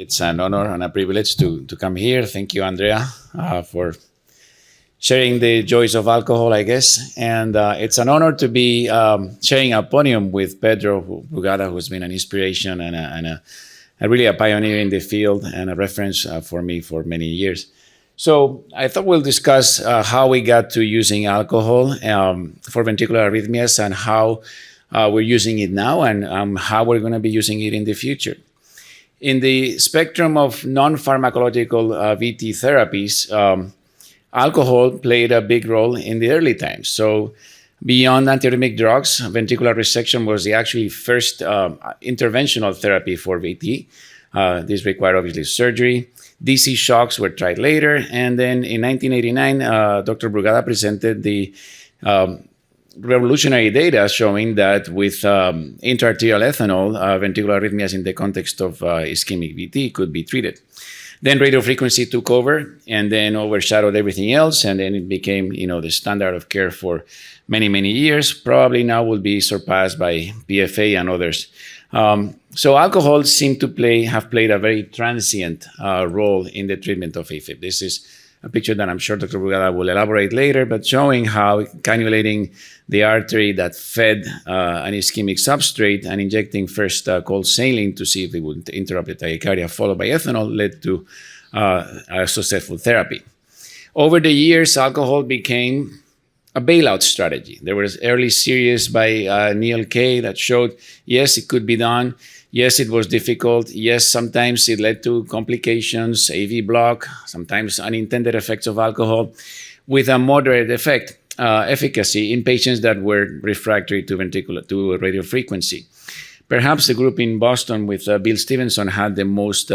It's an honor and a privilege to come here. Thank you, Andrea, for sharing the joys of alcohol, I guess. And it's an honor to be sharing a podium with Pedro Brugada, who's been an inspiration and really a pioneer in the field and a reference for me for many years. So I thought we'll discuss how we got to using alcohol for ventricular arrhythmias and how we're using it now and how we're going to be using it in the future. In the spectrum of non-pharmacological VT therapies, alcohol played a big role in the early times. So beyond antiarrhythmic drugs, ventricular resection was the actually first interventional therapy for VT. This required obviously surgery. DC shocks were tried later. And then in 1989, Dr. Brugada presented the revolutionary data showing that with intraarterial ethanol, ventricular arrhythmias in the context of ischemic VT could be treated. Then radiofrequency took over and then overshadowed everything else. And then it became, the standard of care for many, many years. Probably now will be surpassed by PFA and others. So alcohol seemed to have played a very transient role in the treatment of AFib. This is a picture that I'm sure Dr. Brugada will elaborate later, but showing how cannulating the artery that fed an ischemic substrate and injecting first cold saline to see if it would interrupt the tachycardia, followed by ethanol, led to a successful therapy. Over the years, alcohol became a bailout strategy. There was early series by Neil Kay that showed, yes, it could be done. Yes, it was difficult. Yes, sometimes it led to complications, AV block, sometimes unintended effects of alcohol, with a moderate efficacy in patients that were refractory to radiofrequency. Perhaps the group in Boston with Bill Stevenson had the most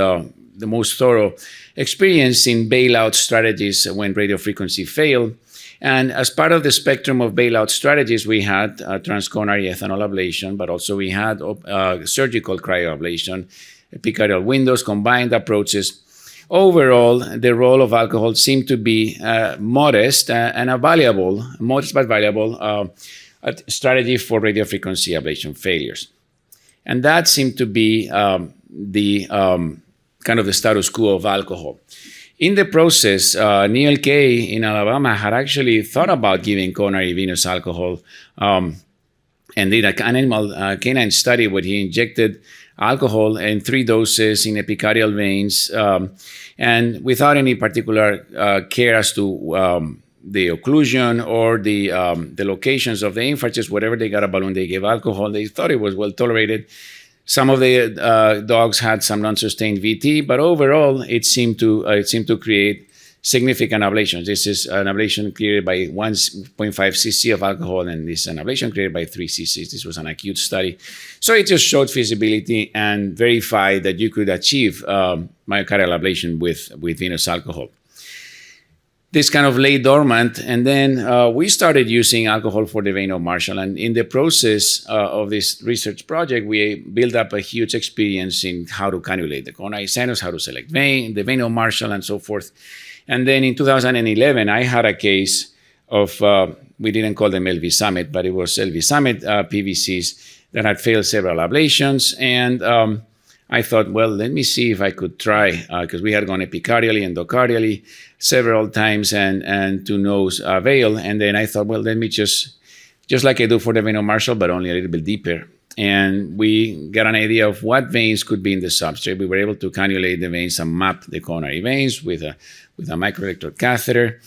thorough experience in bailout strategies when radiofrequency failed. And as part of the spectrum of bailout strategies, we had transcoronary ethanol ablation, but also we had surgical cryoablation, epicardial windows, combined approaches. Overall, the role of alcohol seemed to be modest and a modest but valuable strategy for radiofrequency ablation failures. And that seemed to be the kind of the status quo of alcohol. In the process, Neil Kay in Alabama had actually thought about giving coronary venous alcohol and did an animal canine study where he injected alcohol in 3 doses in epicardial veins and without any particular care as to the occlusion or the locations of the infarcts. Whatever they got a balloon, they gave alcohol. They thought it was well tolerated. Some of the dogs had some non-sustained VT, but overall, it seemed to create significant ablations. This is an ablation created by 1.5 cc of alcohol, and this is an ablation created by 3 cc. This was an acute study. So it just showed feasibility and verified that you could achieve myocardial ablation with venous alcohol. This kind of lay dormant, and then we started using alcohol for the Venous Marshall. And in the process of this research project, we built up a huge experience in how to cannulate the coronary sinus, how to select the Venous Marshall, and so forth. And then in 2011, I had a case of, we didn't call them LV Summit, but it was LV Summit PVCs that had failed several ablations. And I thought, well, let me see if I could try, because we had gone epicardially, endocardially several times and to no avail. And then I thought, well, let me just like I do for the Venous Marshall, but only a little bit deeper. And we got an idea of what veins could be in the substrate. We were able to cannulate the veins and map the coronary veins with a microelectrode catheter.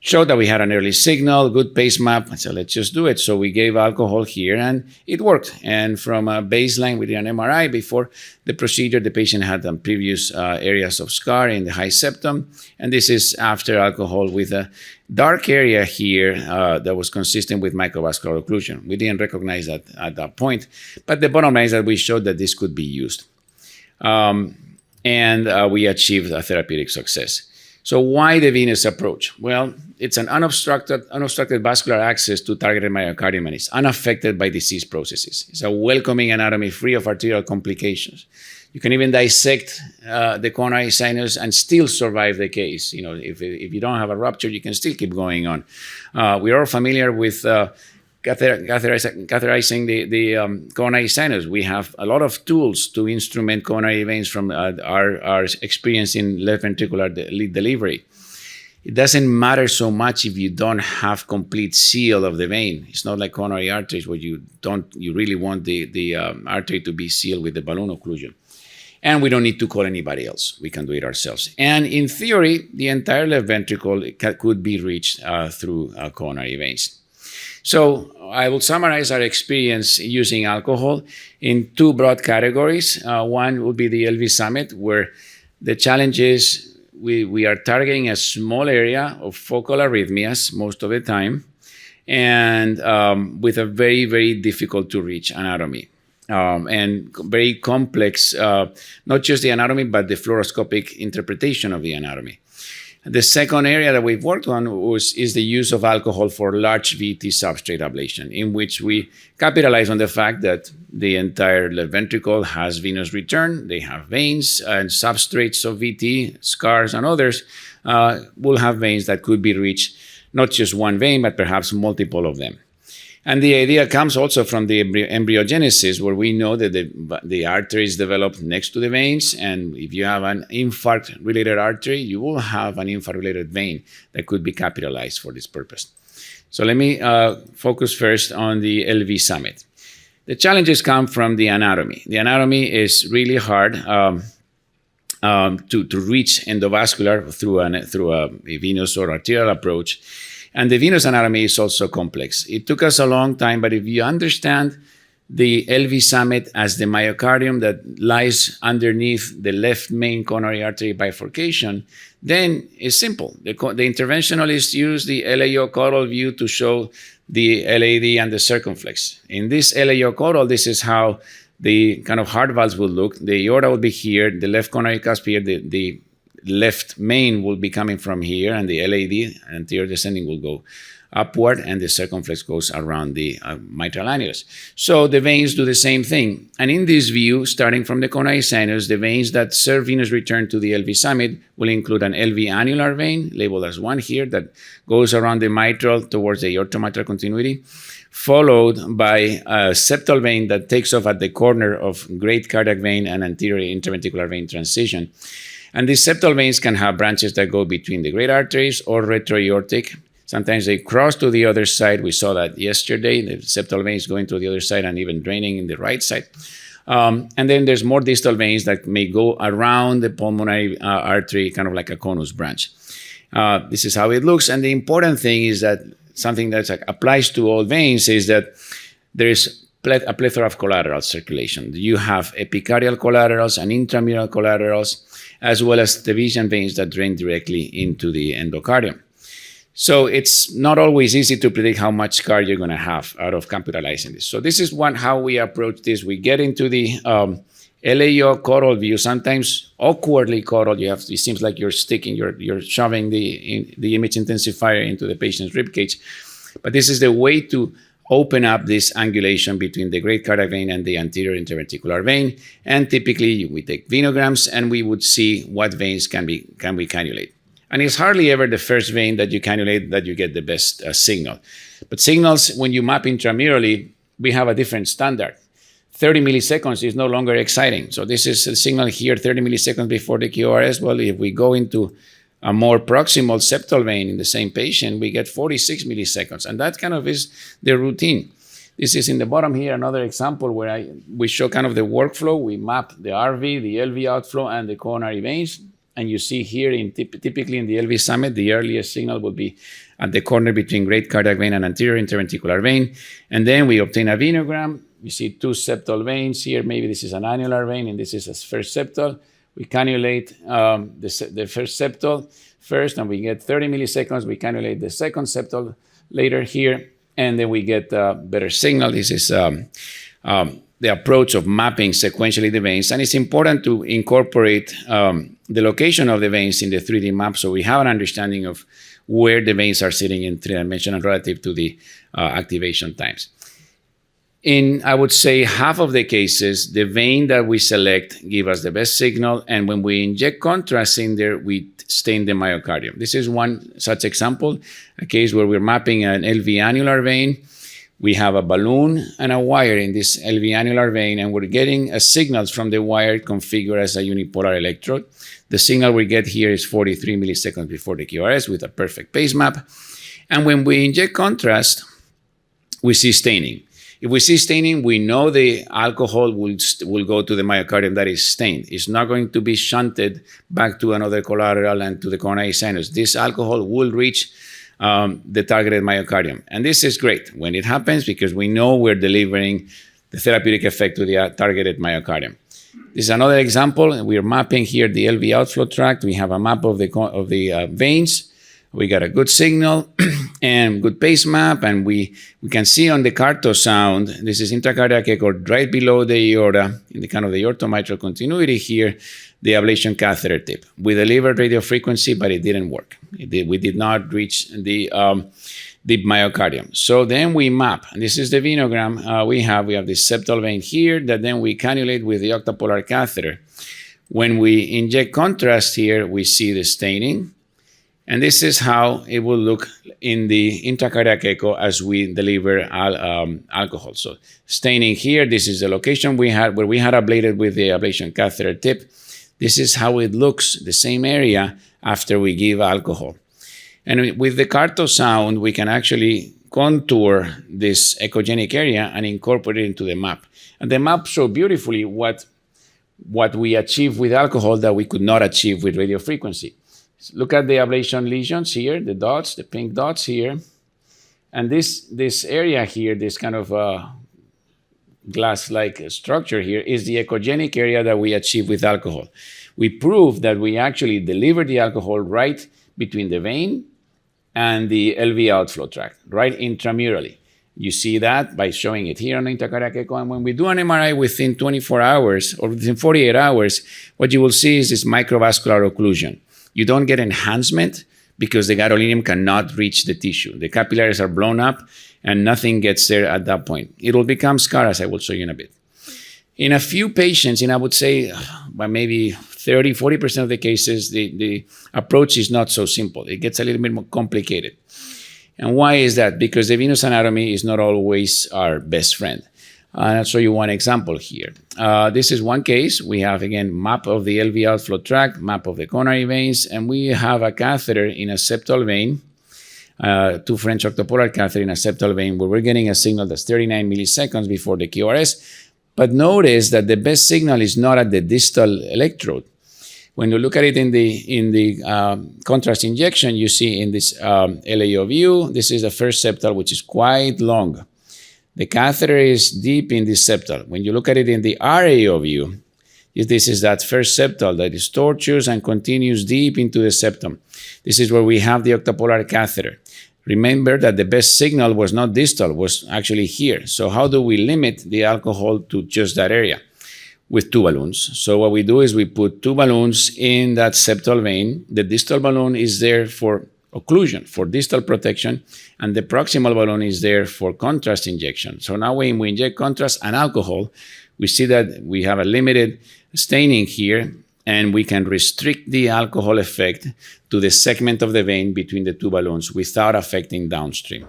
Showed that we had an early signal, good pace map. I said, let's just do it. So we gave alcohol here and it worked. And from a baseline, we did an MRI before the procedure. The patient had some previous areas of scar in the high septum. And this is after alcohol with a dark area here that was consistent with microvascular occlusion. We didn't recognize that at that point. But the bottom line is that we showed that this could be used. And we achieved a therapeutic success. So why the venous approach? Well, it's an unobstructed vascular access to targeted myocardium, and it's unaffected by disease processes. It's a welcoming anatomy free of arterial complications. You can even dissect the coronary sinus and still survive the case. If you don't have a rupture, you can still keep going on. We are familiar with catheterizing the coronary sinus. We have a lot of tools to instrument coronary veins from our experience in left ventricular lead delivery. It doesn't matter so much if you don't have complete seal of the vein. It's not like coronary arteries where you really want the artery to be sealed with the balloon occlusion. And we don't need to call anybody else. We can do it ourselves. And in theory, the entire left ventricle could be reached through coronary veins. So I will summarize our experience using alcohol in two broad categories. One would be the LV summit, where the challenge is we are targeting a small area of focal arrhythmias most of the time, and with a very, very difficult to reach anatomy. And very complex, not just the anatomy, but the fluoroscopic interpretation of the anatomy. The second area that we've worked on is the use of alcohol for large VT substrate ablation, in which we capitalize on the fact that the entire left ventricle has venous return. They have veins and substrates of VT, scars and others will have veins that could be reached, not just one vein, but perhaps multiple of them. And the idea comes also from the embryogenesis, where we know that the arteries develop next to the veins, and if you have an infarct-related artery, you will have an infarct-related vein that could be capitalized for this purpose. So let me focus first on the LV summit. The challenges come from the anatomy. The anatomy is really hard to reach endovascular through a venous or arterial approach. And the venous anatomy is also complex. It took us a long time, but if you understand the LV summit as the myocardium that lies underneath the left main coronary artery bifurcation, then it's simple. The interventionalists use the LAO caudal view to show the LAD and the circumflex. In this LAO caudal, this is how the kind of heart valves will look. The aorta will be here, the left coronary cusp here, the left main will be coming from here, and the LAD, anterior descending, will go upward, and the circumflex goes around the mitral annulus. So the veins do the same thing. And in this view, starting from the coronary sinus, the veins that serve venous return to the LV summit will include an LV annular vein, labeled as 1 here, that goes around the mitral towards the aortomitral continuity, followed by a septal vein that takes off at the corner of great cardiac vein and anterior interventricular vein transition. And these septal veins can have branches that go between the great arteries or retroaortic. Sometimes they cross to the other side. We saw that yesterday, the septal veins going to the other side and even draining in the right side. And then there's more distal veins that may go around the pulmonary artery, kind of like a conus branch. This is how it looks. And the important thing is that something that applies to all veins is that there is a plethora of collateral circulation. You have epicardial collaterals and intramural collaterals, as well as division veins that drain directly into the endocardium. So it's not always easy to predict how much scar you're going to have out of capitalizing this. So this is how we approach this. We get into the LAO caudal view, sometimes awkwardly caudal. It seems like you're shoving the image intensifier into the patient's ribcage. But this is the way to open up this angulation between the great cardiac vein and the anterior interventricular vein. And typically we take venograms and we would see what veins can we cannulate. And it's hardly ever the first vein that you cannulate that you get the best signal. But signals, when you map intramurally, we have a different standard. 30 milliseconds is no longer exciting. So this is a signal here, 30 milliseconds before the QRS. Well, if we go into a more proximal septal vein in the same patient, we get 46 milliseconds. And that kind of is the routine. This is in the bottom here, another example where we show kind of the workflow. We map the RV, the LV outflow, and the coronary veins. And you see here, typically in the LV summit, the earliest signal will be at the corner between great cardiac vein and anterior interventricular vein. And then we obtain a venogram. You see 2 septal veins here. Maybe this is an annular vein, and this is a first septal. We cannulate the first septal first, and we get 30 milliseconds. We cannulate the second septal later here, and then we get a better signal. This is the approach of mapping sequentially the veins. And it's important to incorporate the location of the veins in the 3D map so we have an understanding of where the veins are sitting in 3-dimensional relative to the activation times. In, I would say, half of the cases, the vein that we select give us the best signal, and when we inject contrast in there, we stain the myocardium. This is one such example, a case where we're mapping an LV annular vein. We have a balloon and a wire in this LV annular vein, and we're getting a signal from the wire configured as a unipolar electrode. The signal we get here is 43 milliseconds before the QRS with a perfect pace map. And when we inject contrast, we see staining. If we see staining, we know the alcohol will go to the myocardium that is stained. It's not going to be shunted back to another collateral and to the coronary sinus. This alcohol will reach the targeted myocardium. And this is great when it happens because we know we're delivering the therapeutic effect to the targeted myocardium. This is another example. We're mapping here the LV outflow tract. We have a map of the veins. We got a good signal and good pace map, and we can see on the Carto sound, this is intracardiac echo right below the aorta, in the kind of the aortomitral continuity here, the ablation catheter tip. We delivered radio frequency, but it didn't work. We did not reach the myocardium. So then we map, and this is the venogram we have this septal vein here that then we cannulate with the octapolar catheter. When we inject contrast here, we see the staining. And this is how it will look in the intracardiac echo as we deliver alcohol. So staining here, this is the location where we had ablated with the ablation catheter tip. This is how it looks, the same area after we give alcohol. And with the Carto sound, we can actually contour this echogenic area and incorporate it into the map. And the map shows beautifully what we achieve with alcohol that we could not achieve with radiofrequency. Look at the ablation lesions here, the dots, the pink dots here. And this area here, this kind of glass-like structure here is the echogenic area that we achieve with alcohol. We prove that we actually deliver the alcohol right between the vein and the LV outflow tract, right intramurally. You see that by showing it here on the intracardiac echo. And when we do an MRI within 24 hours or within 48 hours, what you will see is this microvascular occlusion. You don't get enhancement because the gadolinium cannot reach the tissue. The capillaries are blown up and nothing gets there at that point. It will become scar, as I will show you in a bit. In a few patients, I would say by maybe 30, 40% of the cases, the approach is not so simple. It gets a little bit more complicated. And why is that? Because the venous anatomy is not always our best friend. I'll show you one example here. This is one case. We have, again, map of the LV outflow tract, map of the coronary veins, and we have a catheter in a septal vein, two French octopolar catheter in a septal vein, where we're getting a signal that's 39 milliseconds before the QRS. But notice that the best signal is not at the distal electrode. When you look at it in the contrast injection, you see in this LAO view, this is the first septal, which is quite long. The catheter is deep in this septal. When you look at it in the RAO view, this is that first septal that is tortuous and continues deep into the septum. This is where we have the octapolar catheter. Remember that the best signal was not distal, was actually here. So how do we limit the alcohol to just that area? With two balloons. So what we do is we put two balloons in that septal vein. The distal balloon is there for occlusion, for distal protection, and the proximal balloon is there for contrast injection. So now when we inject contrast and alcohol, we see that we have a limited staining here, and we can restrict the alcohol effect to the segment of the vein between the two balloons without affecting downstream.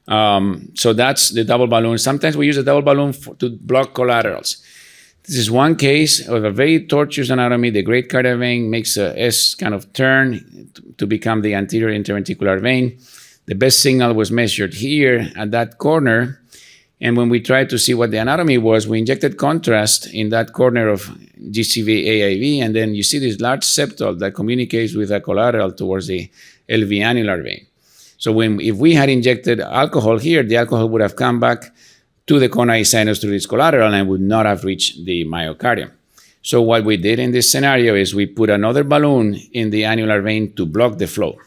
So that's the double balloon. Sometimes we use a double balloon to block collaterals. This is one case of a very tortuous anatomy. The great cardiac vein makes a S kind of turn to become the anterior interventricular vein. The best signal was measured here at that corner. And when we tried to see what the anatomy was, we injected contrast in that corner of GCV AIV. And then you see this large septal that communicates with a collateral towards the LV annular vein. So if we had injected alcohol here, the alcohol would have come back to the coronary sinus through this collateral and would not have reached the myocardium. So what we did in this scenario is we put another balloon in the annular vein to block the flow,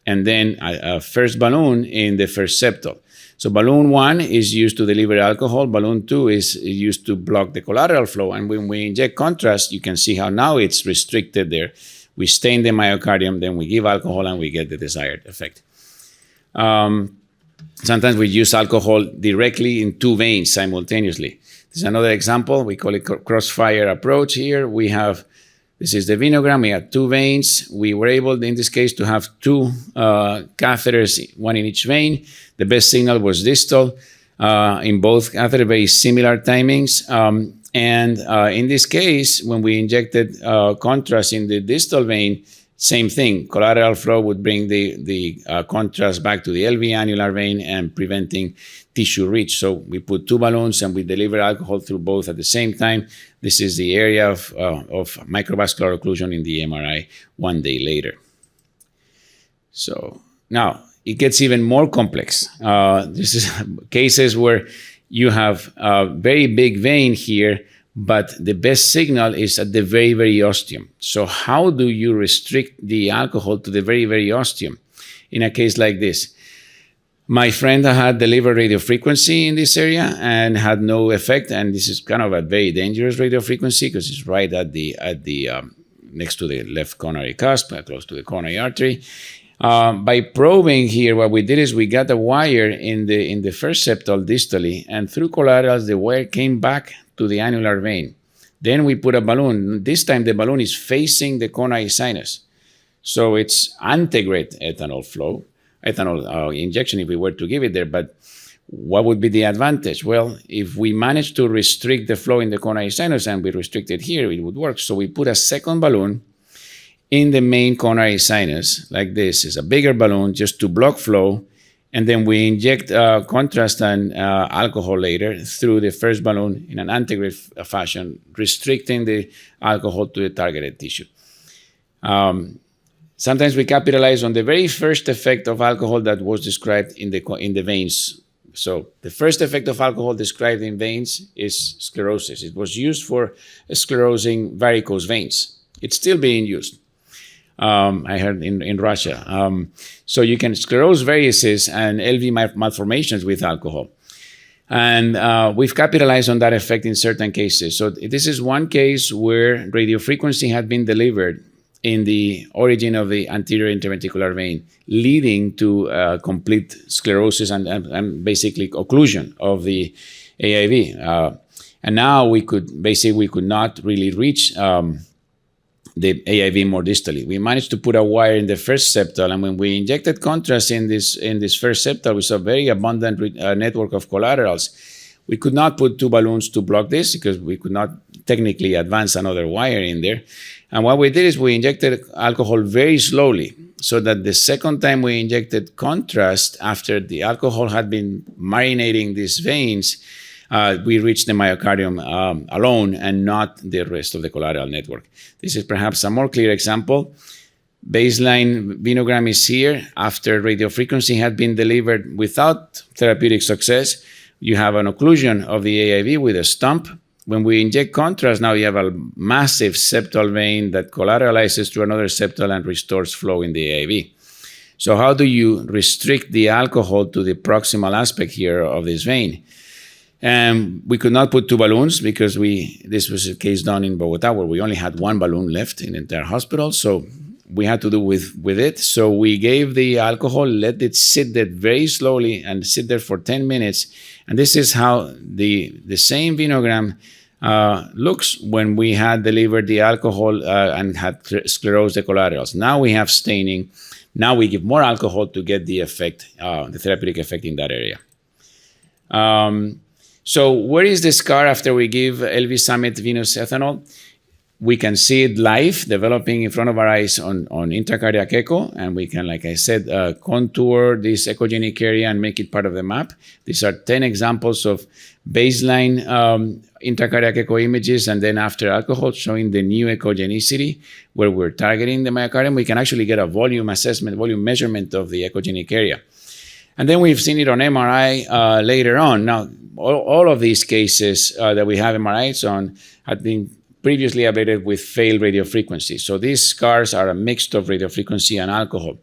and then a first balloon in the first septal. So balloon 1 is used to deliver alcohol. Balloon 2 is used to block the collateral flow. And when we inject contrast, you can see how now it's restricted there. We stain the myocardium, then we give alcohol, and we get the desired effect. Sometimes we use alcohol directly in two veins simultaneously. This is another example. We call it crossfire approach here. We have This is the venogram. We had 2 veins. We were able, in this case, to have 2 catheters, one in each vein. The best signal was distal. In both catheters, very similar timings. In this case, when we injected contrast in the distal vein, same thing. Collateral flow would bring the contrast back to the LV annular vein and preventing tissue reach. So we put 2 balloons and we deliver alcohol through both at the same time. This is the area of microvascular occlusion in the MRI 1 day later. So now it gets even more complex. This is cases where you have a very big vein here, but the best signal is at the very, very ostium. So how do you restrict the alcohol to the very, very ostium in a case like this? My friend had delivered radiofrequency in this area and had no effect, and this is kind of a very dangerous radiofrequency because it's right at the next to the left coronary cusp, close to the coronary artery. By probing here, what we did is we got a wire in the first septal distally, and through collaterals, the wire came back to the annular vein. Then we put a balloon. This time the balloon is facing the coronary sinus. So it's antegrade ethanol flow, ethanol injection if we were to give it there. But what would be the advantage? Well, if we manage to restrict the flow in the coronary sinus and we restrict it here, it would work. So we put a second balloon in the main coronary sinus, like this. Is a bigger balloon just to block flow, and then we inject contrast and alcohol later through the first balloon in an antegrade fashion, restricting the alcohol to the targeted tissue. Sometimes we capitalize on the very first effect of alcohol that was described in the veins. So the first effect of alcohol described in veins is sclerosis. It was used for sclerosing varicose veins. It's still being used. I heard in Russia. So you can sclerose varices and LV malformations with alcohol. And we've capitalized on that effect in certain cases. So this is one case where radiofrequency had been delivered in the origin of the anterior interventricular vein, leading to complete sclerosis and basically occlusion of the AIV. And now we could not really reach the AIV more distally. We managed to put a wire in the first septal, and when we injected contrast in this first septal, we saw a very abundant network of collaterals. We could not put 2 balloons to block this because we could not technically advance another wire in there. And what we did is we injected alcohol very slowly, so that the second time we injected contrast after the alcohol had been marinating these veins, we reached the myocardium alone and not the rest of the collateral network. This is perhaps a more clear example. Baseline venogram is here. After radiofrequency had been delivered without therapeutic success, you have an occlusion of the AIV with a stump. When we inject contrast, now you have a massive septal vein that collateralizes to another septal and restores flow in the AIV. So how do you restrict the alcohol to the proximal aspect here of this vein? And we could not put 2 balloons because this was a case done in Bogota where we only had 1 balloon left in the entire hospital. So we had to do with it. So we gave the alcohol, let it sit there very slowly and sit there for 10 minutes. And this is how the same venogram looks when we had delivered the alcohol and had sclerosed the collaterals. Now we have staining. Now we give more alcohol to get the effect, the therapeutic effect in that area. So where is the scar after we give LV summit venous ethanol? We can see it live developing in front of our eyes on intracardiac echo, and we can, like I said, contour this echogenic area and make it part of the map. These are 10 examples of baseline intracardiac echo images, and then after alcohol showing the new echogenicity where we're targeting the myocardium. We can actually get a volume assessment, volume measurement of the echogenic area. And then we've seen it on MRI later on. Now, all of these cases that we have MRIs on had been previously ablated with failed radiofrequency. So these scars are a mix of radiofrequency and alcohol.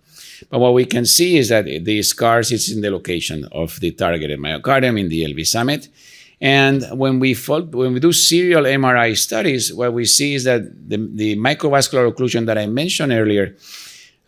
But what we can see is that the scars is in the location of the targeted myocardium in the LV summit. And when we do serial MRI studies, what we see is that the microvascular occlusion that I mentioned earlier,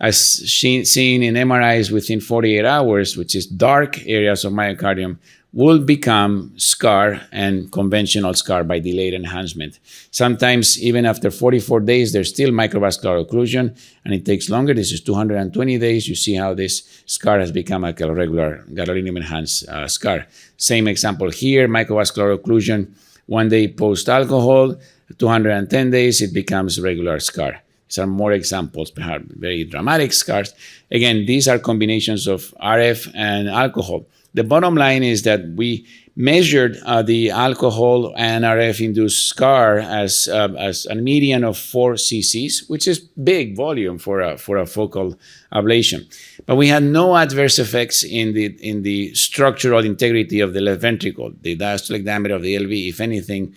as seen in MRIs within 48 hours, which is dark areas of myocardium, will become scar and conventional scar by delayed enhancement. Sometimes even after 44 days, there's still microvascular occlusion, and it takes longer. This is 220 days. You see how this scar has become a regular gadolinium-enhanced scar. Same example here, microvascular occlusion, 1 day post-alcohol, 210 days, it becomes regular scar. These are more examples, perhaps very dramatic scars. Again, these are combinations of RF and alcohol. The bottom line is that we measured the alcohol and RF-induced scar as a median of 4 cc's, which is big volume for a focal ablation. But we had no adverse effects in the structural integrity of the left ventricle. The diastolic diameter of the LV, if anything,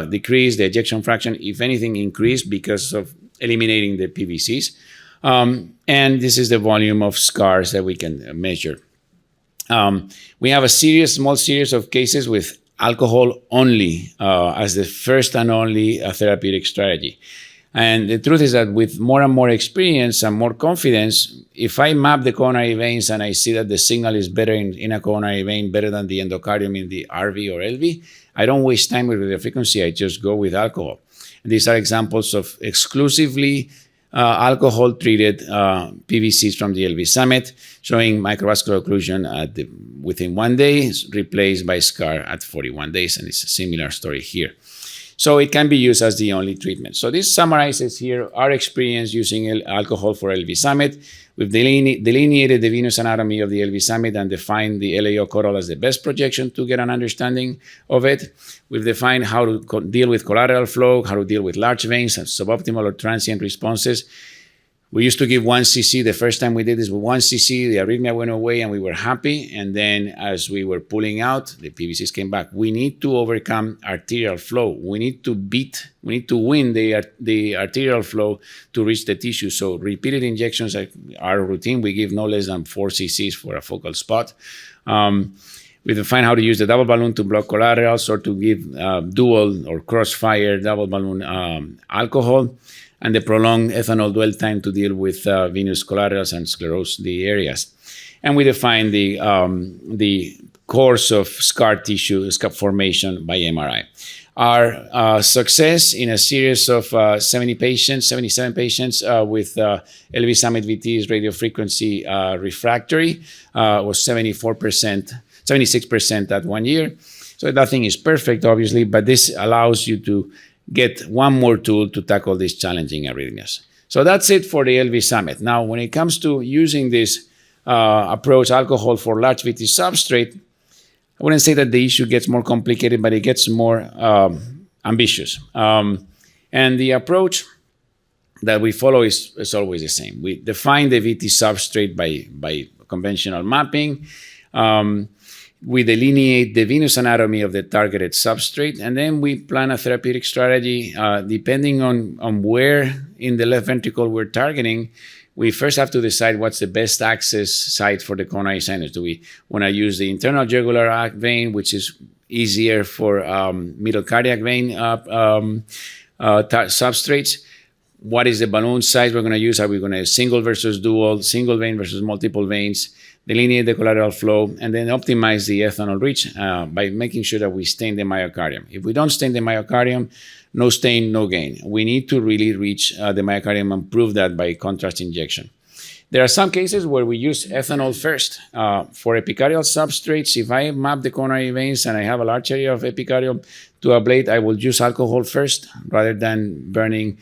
decreased. The ejection fraction, if anything, increased because of eliminating the PVCs. And this is the volume of scars that we can measure. We have a small series of cases with alcohol only as the first and only therapeutic strategy. And the truth is that with more and more experience and more confidence, if I map the coronary veins and I see that the signal is better in a coronary vein, better than the endocardium in the RV or LV, I don't waste time with radiofrequency, I just go with alcohol. And these are examples of exclusively alcohol-treated PVCs from the LV summit, showing microvascular occlusion within 1 day, replaced by scar at 41 days, and it's a similar story here. So it can be used as the only treatment. So this summarizes here our experience using alcohol for LV summit. We've delineated the venous anatomy of the LV summit and defined the LAO coral as the best projection to get an understanding of it. We've defined how to deal with collateral flow, how to deal with large veins and suboptimal or transient responses. We used to give 1 cc. The first time we did this with 1 cc, the arrhythmia went away and we were happy. And then as we were pulling out, the PVCs came back. We need to overcome arterial flow. We need to win the arterial flow to reach the tissue. So repeated injections are routine. We give no less than 4 cc's for a focal spot. We define how to use the double balloon to block collaterals or to give dual or crossfire double balloon alcohol, and the prolonged ethanol dwell time to deal with venous collaterals and sclerose the areas. And we define the course of scar tissue formation by MRI. Our success in a series of 77 patients with LV summit VTs radiofrequency refractory was 76% at 1 year. So nothing is perfect, obviously, but this allows you to get one more tool to tackle these challenging arrhythmias. So that's it for the LV summit. Now, when it comes to using this approach, alcohol for large VT substrate, I wouldn't say that the issue gets more complicated, but it gets more ambitious. And the approach that we follow is always the same. We define the VT substrate by conventional mapping. We delineate the venous anatomy of the targeted substrate, and then we plan a therapeutic strategy depending on where in the left ventricle we're targeting. We first have to decide what's the best access site for the coronary sinus. Do we want to use the internal jugular vein, which is easier for middle cardiac vein substrates? What is the balloon size we're going to use? Are we going to single versus dual, single vein versus multiple veins? Delineate the collateral flow, and then optimize the ethanol reach by making sure that we stain the myocardium. If we don't stain the myocardium, no stain, no gain. We need to really reach the myocardium and prove that by contrast injection. There are some cases where we use ethanol first. For epicardial substrates, if I map the coronary veins and I have a large area of epicardium to ablate, I will use alcohol first rather than burning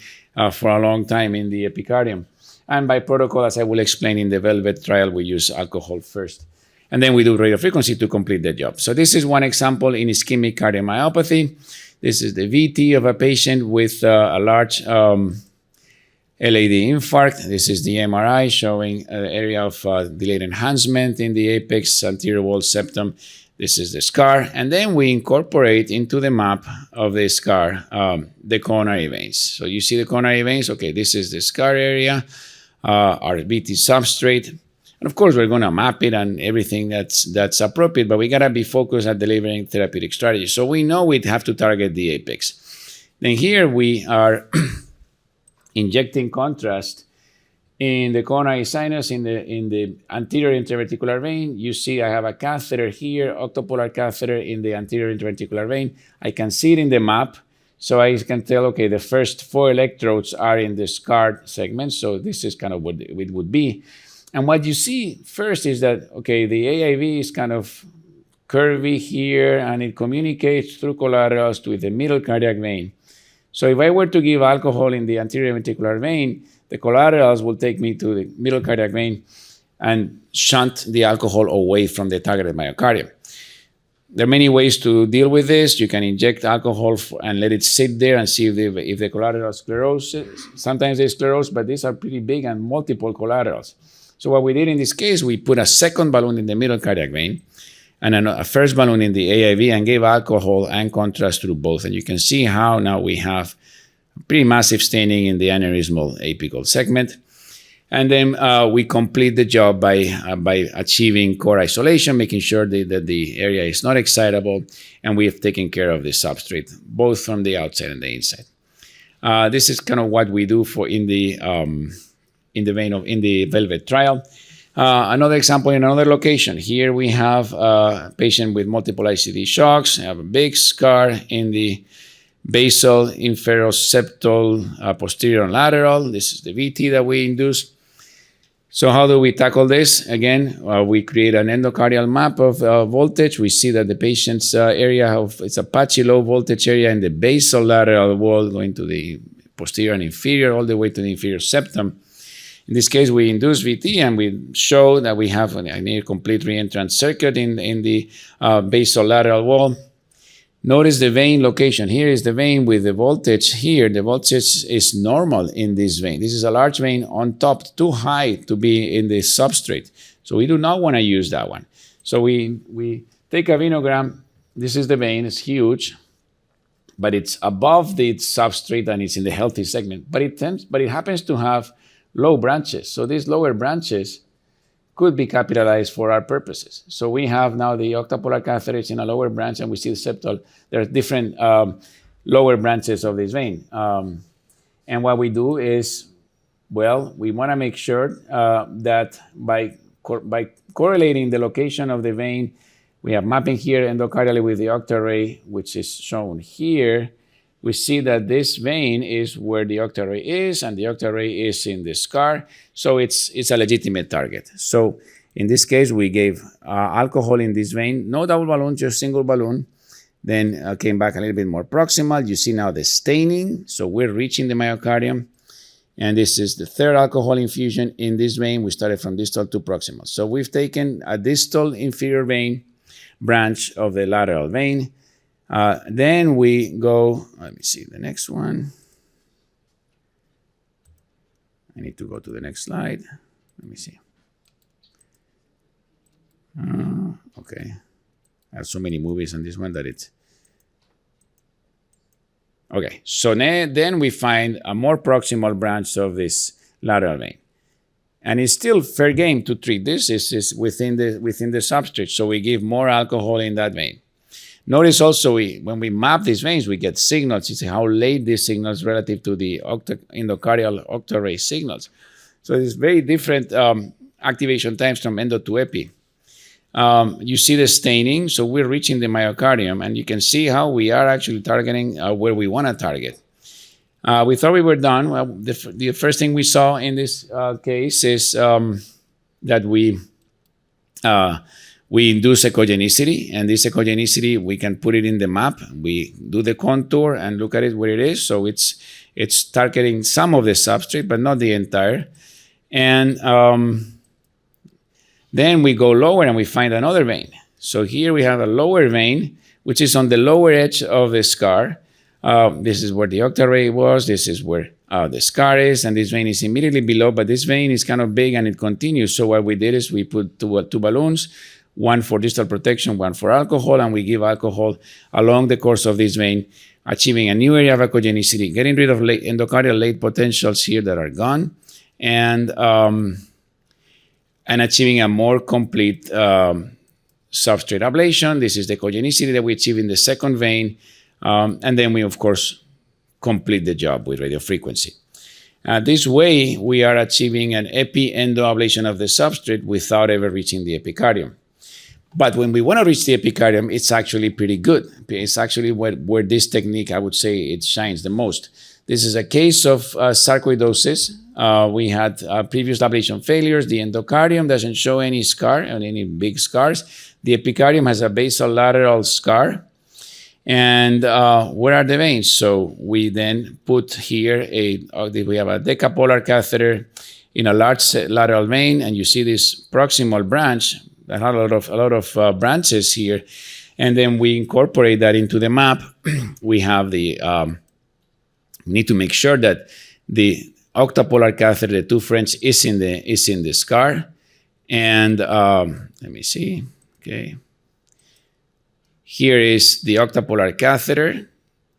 for a long time in the epicardium. And by protocol, as I will explain in the Velvet trial, we use alcohol first. And then we do radiofrequency to complete the job. So this is one example in ischemic cardiomyopathy. This is the VT of a patient with a large LAD infarct. This is the MRI showing an area of delayed enhancement in the apex anterior wall septum. This is the scar. And then we incorporate into the map of the scar the coronary veins. So you see the coronary veins. Okay, this is the scar area. Our VT substrate. And of course, we're going to map it and everything that's appropriate, but we got to be focused at delivering therapeutic strategy. So we know we'd have to target the apex. Then here we are injecting contrast In the coronary sinus, in the anterior interventricular vein, you see I have a catheter here, octopolar catheter in the anterior interventricular vein. I can see it in the map, so I can tell, okay, the first 4 electrodes are in the scarred segment, so this is kind of what it would be. And what you see first is that, okay, the AIV is kind of curvy here, and it communicates through collaterals with the middle cardiac vein. So if I were to give alcohol in the anterior ventricular vein, the collaterals will take me to the middle cardiac vein and shunt the alcohol away from the targeted myocardium. There are many ways to deal with this. You can inject alcohol and let it sit there and see if the collateral sclerosis. Sometimes they sclerose, but these are pretty big and multiple collaterals. So what we did in this case, we put a second balloon in the middle cardiac vein and a first balloon in the AIV and gave alcohol and contrast through both. And you can see how now we have pretty massive staining in the aneurysmal apical segment. And then we complete the job by achieving core isolation, making sure that the area is not excitable, and we have taken care of the substrate, both from the outside and the inside. This is kind of what we do in the Velvet trial. Another example in another location. Here we have a patient with multiple ICD shocks. I have a big scar in the basal inferoseptal posterior and lateral. This is the VT that we induced. So how do we tackle this? Again, we create an endocardial map of voltage. We see that the patient's area it's a patchy low voltage area in the basal lateral wall going to the posterior and inferior all the way to the inferior septum. In this case, we induce VT and we show that we have a near complete reentrant circuit in the basal lateral wall. Notice the vein location. Here is the vein with the voltage here. The voltage is normal in this vein. This is a large vein on top, too high to be in the substrate. So we do not want to use that one. So we take a venogram. This is the vein. It's huge, but it's above the substrate and it's in the healthy segment. But it happens to have low branches. So these lower branches could be capitalized for our purposes. So we have now the octopolar catheter in a lower branch, and we see the septal. There are different lower branches of this vein. And what we do is, well, we want to make sure that by correlating the location of the vein, we have mapping here endocardially with the octarray, which is shown here. We see that this vein is where the octarray is, and the octarray is in the scar. So it's a legitimate target. So in this case, we gave alcohol in this vein, no double balloon, just single balloon. Then came back a little bit more proximal. You see now the staining. So we're reaching the myocardium. And this is the third alcohol infusion in this vein. We started from distal to proximal. So we've taken a distal inferior vein branch of the lateral vein. Then we go, let me see the next one. I need to go to the next slide. Let me see. Okay. I have so many movies on this one that it's... Okay, so then we find a more proximal branch of this lateral vein. And it's still fair game to treat this. This is within the substrate, so we give more alcohol in that vein. Notice also when we map these veins, we get signals. You see how late these signals relative to the endocardial octarray signals. So it's very different activation times from endo to epi. You see the staining, so we're reaching the myocardium, and you can see how we are actually targeting where we want to target. We thought we were done. Well, the first thing we saw in this case is that we induce echogenicity, and this echogenicity, we can put it in the map. We do the contour and look at it where it is. So it's targeting some of the substrate, but not the entire. And then we go lower and we find another vein. So here we have a lower vein, which is on the lower edge of the scar. This is where the octarray was. This is where the scar is, and this vein is immediately below, but this vein is kind of big and it continues. So what we did is we put two balloons, one for distal protection, one for alcohol, and we give alcohol along the course of this vein, achieving a new area of echogenicity, getting rid of endocardial late potentials here that are gone, and achieving a more complete substrate ablation. This is the echogenicity that we achieve in the second vein. And then we, of course, complete the job with radiofrequency. This way, we are achieving an epi-endo ablation of the substrate without ever reaching the epicardium. But when we want to reach the epicardium, it's actually pretty good. It's actually where this technique, I would say, it shines the most. This is a case of sarcoidosis. We had previous ablation failures. The endocardium doesn't show any scar, any big scars. The epicardium has a basal lateral scar. And where are the veins? So we then put here we have a decapolar catheter in a large lateral vein, and you see this proximal branch that had a lot of branches here, and then we incorporate that into the map. We have the need to make sure that the octapolar catheter, the two French, is in the scar, and let me see. Okay. Here is the octapolar catheter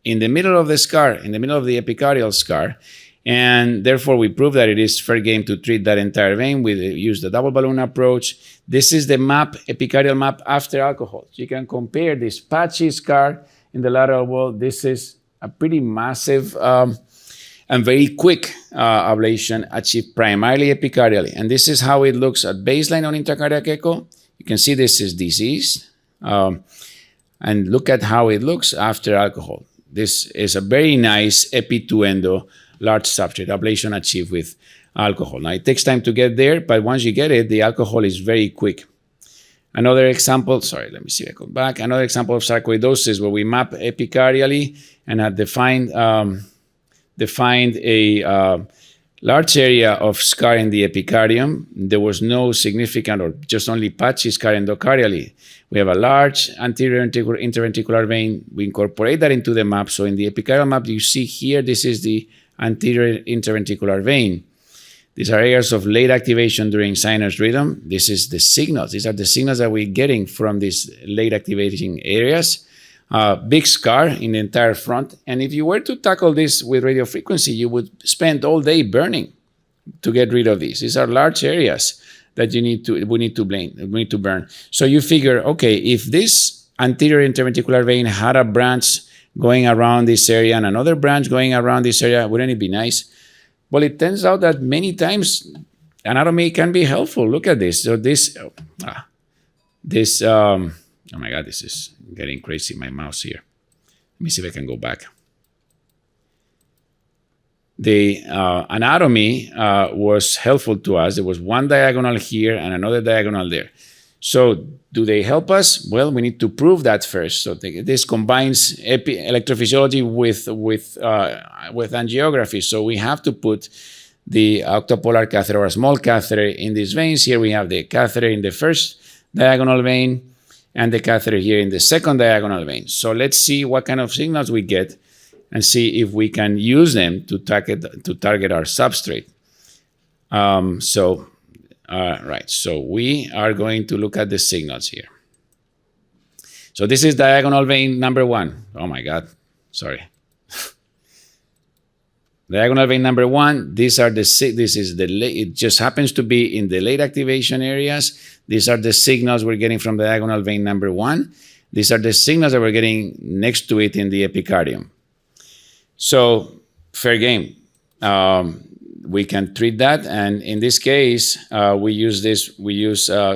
in the middle of the scar, in the middle of the epicardial scar. And therefore, we prove that it is fair game to treat that entire vein. We use the double balloon approach. This is the map, epicardial map after alcohol. You can compare this patchy scar in the lateral wall. This is a pretty massive and very quick ablation achieved primarily epicardially. And this is how it looks at baseline on intracardiac echo. You can see this is diseased. And look at how it looks after alcohol. This is a very nice epi-to-endo large substrate ablation achieved with alcohol. Now, it takes time to get there, but once you get it, the alcohol is very quick. Another example, sorry, let me see if I come back. Another example of sarcoidosis where we map epicardially and have defined a large area of scar in the epicardium. There was no significant or just only patchy scar endocardially. We have a large anterior interventricular vein. We incorporate that into the map. So in the epicardial map, you see here, this is the anterior interventricular vein. These are areas of late activation during sinus rhythm. This is the signals. These are the signals that we're getting from these late activating areas. Big scar in the entire front. And if you were to tackle this with radio frequency, you would spend all day burning to get rid of these. These are large areas that we need to burn. So you figure, okay, if this anterior interventricular vein had a branch going around this area and another branch going around this area, wouldn't it be nice? Well, it turns out that many times anatomy can be helpful. Look at this. So oh my God, this is getting crazy, my mouse here. Let me see if I can go back. The anatomy was helpful to us. There was one diagonal here and another diagonal there. So do they help us? Well, we need to prove that first. So this combines electrophysiology with angiography. So we have to put the octapolar catheter or a small catheter in these veins. Here we have the catheter in the first diagonal vein and the catheter here in the second diagonal vein. So let's see what kind of signals we get and see if we can use them to target our substrate. Right, so we are going to look at the signals here. So this is diagonal vein number 1. Oh my God, sorry. Diagonal vein number 1, it just happens to be in the late activation areas. These are the signals we're getting from diagonal vein number 1. These are the signals that we're getting next to it in the epicardium. So fair game. We can treat that, and in this case, we use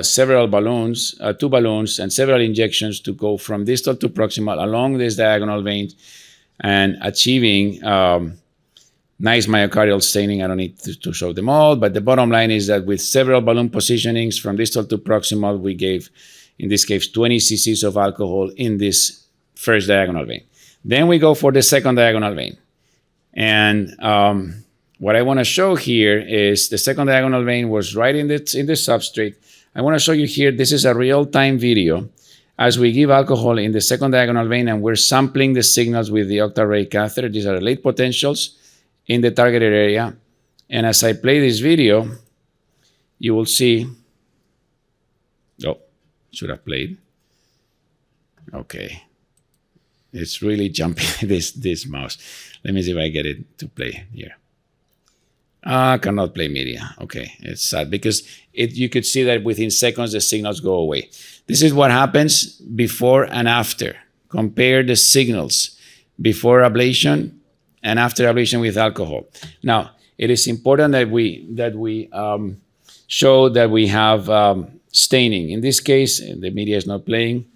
several balloons, 2 balloons, and several injections to go from distal to proximal along this diagonal vein, and achieving nice myocardial staining. I don't need to show them all, but the bottom line is that with several balloon positionings from distal to proximal, we gave, in this case, 20 cc's of alcohol in this first diagonal vein. Then we go for the second diagonal vein, and what I want to show here is the second diagonal vein was right in the substrate. I want to show you here, this is a real-time video as we give alcohol in the second diagonal vein and we're sampling the signals with the octa-ray catheter. These are late potentials in the targeted area. And as I play this video, you will see, oh, should have played. Okay. It's really jumping this mouse. Let me see if I get it to play here. Cannot play media. Okay, it's sad because you could see that within seconds the signals go away. This is what happens before and after. Compare the signals before ablation and after ablation with alcohol. Now, it is important that we show that we have staining. In this case, the media is not playing,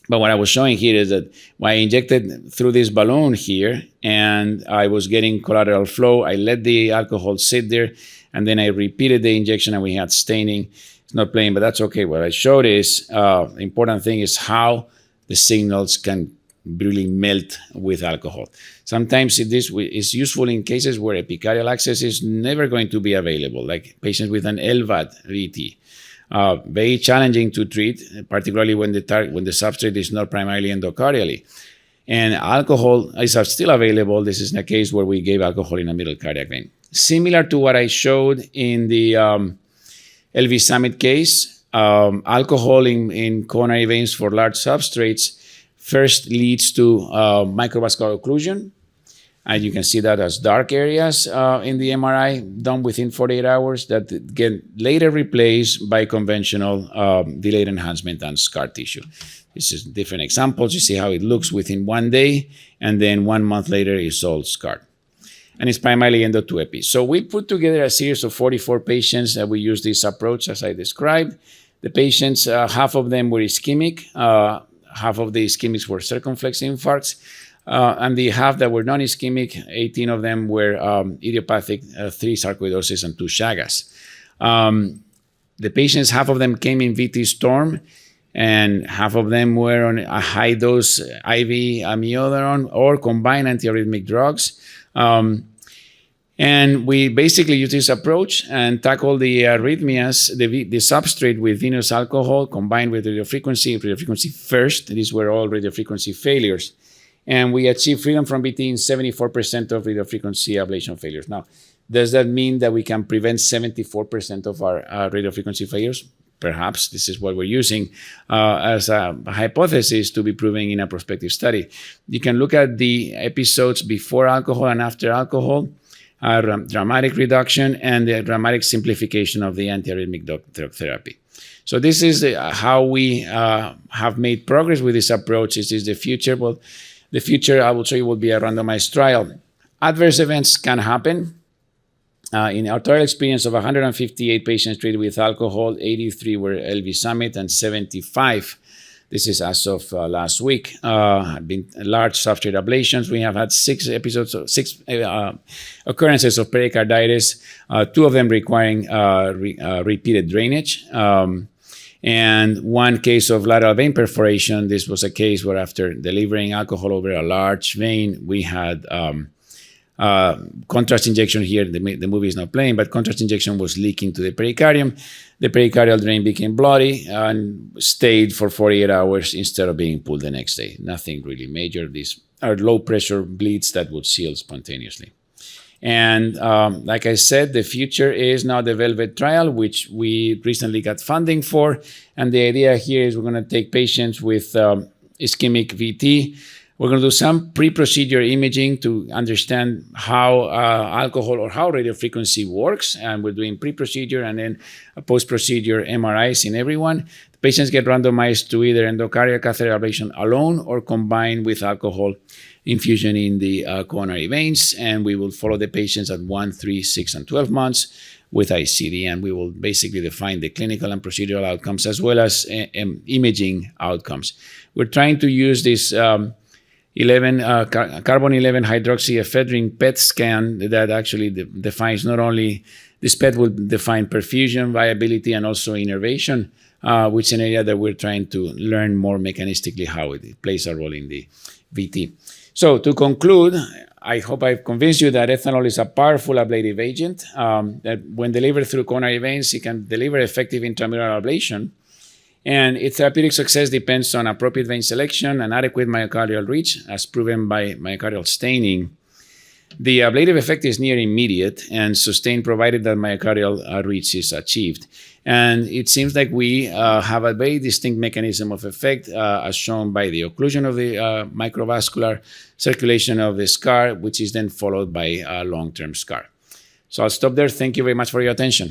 but what I was showing here is that when I injected through this balloon here and I was getting collateral flow, I let the alcohol sit there, and then I repeated the injection and we had staining. It's not playing, but that's okay. What I showed is the important thing is how the signals can really melt with alcohol. Sometimes this is useful in cases where epicardial access is never going to be available, like patients with an LVAD VT. Very challenging to treat, particularly when the substrate is not primarily endocardially. And alcohol is still available. This is a case where we gave alcohol in a middle cardiac vein. Similar to what I showed in the LV Summit case, alcohol in coronary veins for large substrates first leads to microvascular occlusion. And you can see that as dark areas in the MRI done within 48 hours that get later replaced by conventional delayed enhancement and scar tissue. This is different examples. You see how it looks within 1 day, and then 1 month later it's all scarred. And it's primarily endo to epi. So we put together a series of 44 patients that we use this approach as I described. The patients, half of them were ischemic, half of the ischemics were circumflex infarcts, and the half that were non-ischemic, 18 of them were idiopathic, 3 sarcoidosis and 2 Chagas. The patients, half of them came in VT storm, and half of them were on a high-dose IV amiodarone or combined antiarrhythmic drugs. And we basically use this approach and tackle the arrhythmias, the substrate with venous alcohol combined with radiofrequency first. These were all radiofrequency failures. And we achieve freedom from VT in 74% of radiofrequency ablation failures. Now, does that mean that we can prevent 74% of our radiofrequency failures? Perhaps. This is what we're using as a hypothesis to be proven in a prospective study. You can look at the episodes before alcohol and after alcohol, dramatic reduction, and the dramatic simplification of the antiarrhythmic drug therapy. So this is how we have made progress with this approach. This is the future. Well, the future, I will show you, will be a randomized trial. Adverse events can happen. In our trial experience of 158 patients treated with alcohol, 83 were LV Summit and 75, this is as of last week, have been large substrate ablations. We have had 6 occurrences of pericarditis, 2 of them requiring repeated drainage, and 1 case of lateral vein perforation. This was a case where after delivering alcohol over a large vein, we had contrast injection here. The movie is not playing, but contrast injection was leaking to the pericardium. The pericardial drain became bloody and stayed for 48 hours instead of being pulled the next day. Nothing really major. These are low pressure bleeds that would seal spontaneously. And like I said, the future is now the Velvet trial, which we recently got funding for. And the idea here is we're going to take patients with ischemic VT. We're going to do some pre-procedure imaging to understand how alcohol or how radiofrequency works. And we're doing pre-procedure and then post-procedure MRIs in everyone. The patients get randomized to either endocardial catheter ablation alone or combined with alcohol infusion in the coronary veins. And we will follow the patients at 1, 3, 6, and 12 months with ICD. And we will basically define the clinical and procedural outcomes as well as imaging outcomes. We're trying to use this carbon 11 hydroxyephedrine PET scan that actually defines not only this PET will define perfusion, viability, and also innervation, which is an area that we're trying to learn more mechanistically how it plays a role in the VT. So to conclude, I hope I've convinced you that ethanol is a powerful ablative agent, that when delivered through coronary veins, it can deliver effective intramural ablation. And its therapeutic success depends on appropriate vein selection and adequate myocardial reach, as proven by myocardial staining. The ablative effect is near immediate and sustained provided that myocardial reach is achieved. And it seems like we have a very distinct mechanism of effect, as shown by the occlusion of the microvascular circulation of the scar, which is then followed by a long-term scar. So I'll stop there. Thank you very much for your attention.